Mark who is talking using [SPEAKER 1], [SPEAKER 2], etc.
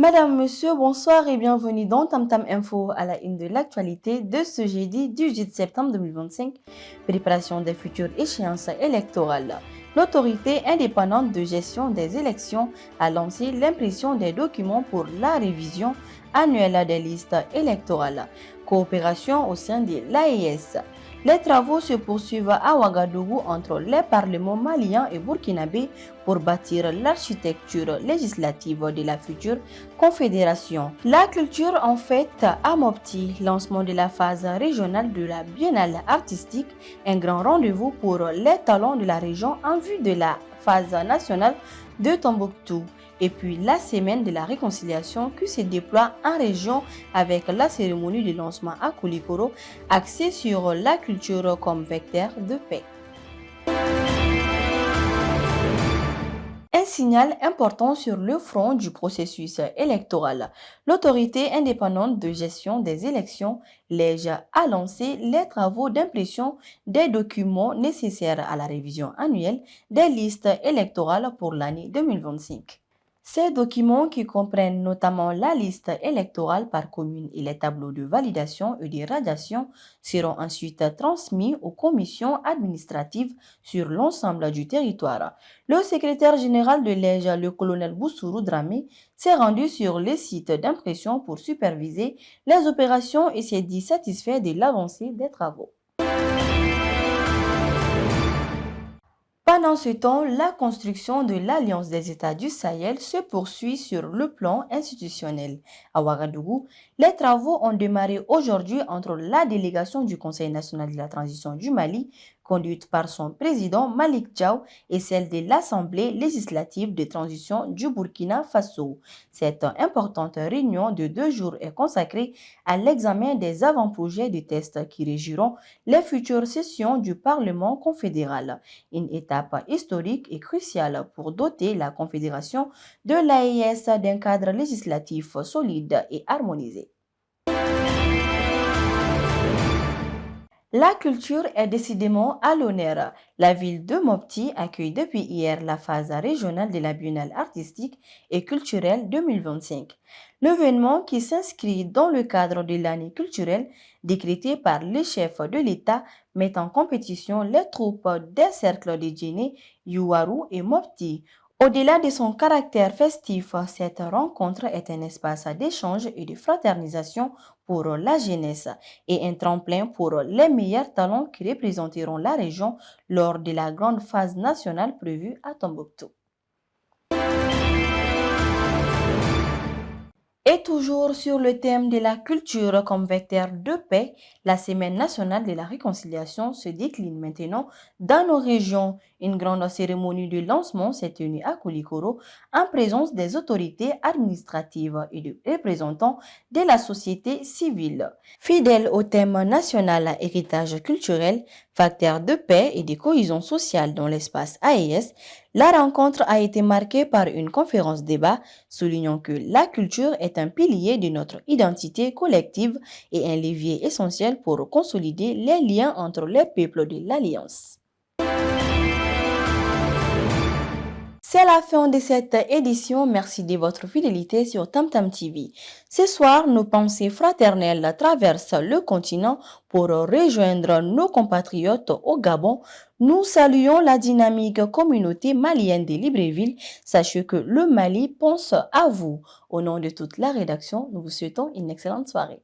[SPEAKER 1] Madame, monsieur, bonsoir et bienvenue dans Tam Tam Info à la une de l'actualité de ce jeudi 18 septembre 2025. Préparation des futures échéances électorales. L'autorité indépendante de gestion des élections a lancé l'impression des documents pour la révision annuelle des listes électorales. Coopération au sein de l'AES. Les travaux se poursuivent à Ouagadougou entre les parlements maliens et burkinabés pour bâtir l'architecture législative de la future confédération. La culture en fête à Mopti, lancement de la phase régionale de la Biennale artistique, un grand rendez-vous pour les talents de la région en vue de la phase nationale de Tombouctou. Et puis la semaine de la réconciliation qui se déploie en région avec la cérémonie de lancement à Koulikoro axée sur la culture comme vecteur de paix. Un signal important sur le front du processus électoral. L'autorité indépendante de gestion des élections, l'EJ, a lancé les travaux d'impression des documents nécessaires à la révision annuelle des listes électorales pour l'année 2025. Ces documents, qui comprennent notamment la liste électorale par commune et les tableaux de validation et de radiation, seront ensuite transmis aux commissions administratives sur l'ensemble du territoire. Le secrétaire général de l'EJ, le colonel Boussourou Dramé, s'est rendu sur les sites d'impression pour superviser les opérations et s'est dit satisfait de l'avancée des travaux. Pendant ce temps, la construction de l'Alliance des États du Sahel se poursuit sur le plan institutionnel. À Ouagadougou, les travaux ont démarré aujourd'hui entre la délégation du Conseil national de la transition du Mali, conduite par son président Malik Diaw, et celle de l'Assemblée législative de transition du Burkina Faso. Cette importante réunion de 2 jours est consacrée à l'examen des avant-projets de tests qui régiront les futures sessions du Parlement confédéral. Une étape historique et cruciale pour doter la Confédération de l'AES d'un cadre législatif solide et harmonisé. La culture est décidément à l'honneur. La ville de Mopti accueille depuis hier la phase régionale de la Biennale artistique et culturelle 2025. L'événement, qui s'inscrit dans le cadre de l'année culturelle décrétée par le chef de l'État, met en compétition les troupes des cercles de Djéné, Youarou et Mopti. Au-delà de son caractère festif, cette rencontre est un espace d'échange et de fraternisation pour la jeunesse et un tremplin pour les meilleurs talents qui représenteront la région lors de la grande phase nationale prévue à Tombouctou. Et toujours sur le thème de la culture comme vecteur de paix, la Semaine nationale de la réconciliation se décline maintenant dans nos régions. Une grande cérémonie de lancement s'est tenue à Koulikoro en présence des autorités administratives et de représentants de la société civile. Fidèle au thème national héritage culturel, facteur de paix et de cohésion sociale dans l'espace AES, la rencontre a été marquée par une conférence débat soulignant que la culture est un pilier de notre identité collective et un levier essentiel pour consolider les liens entre les peuples de l'Alliance. C'est la fin de cette édition. Merci de votre fidélité sur Tam Tam TV. Ce soir, nos pensées fraternelles traversent le continent pour rejoindre nos compatriotes au Gabon. Nous saluons la dynamique communauté malienne de Libreville. Sachez que le Mali pense à vous. Au nom de toute la rédaction, nous vous souhaitons une excellente soirée.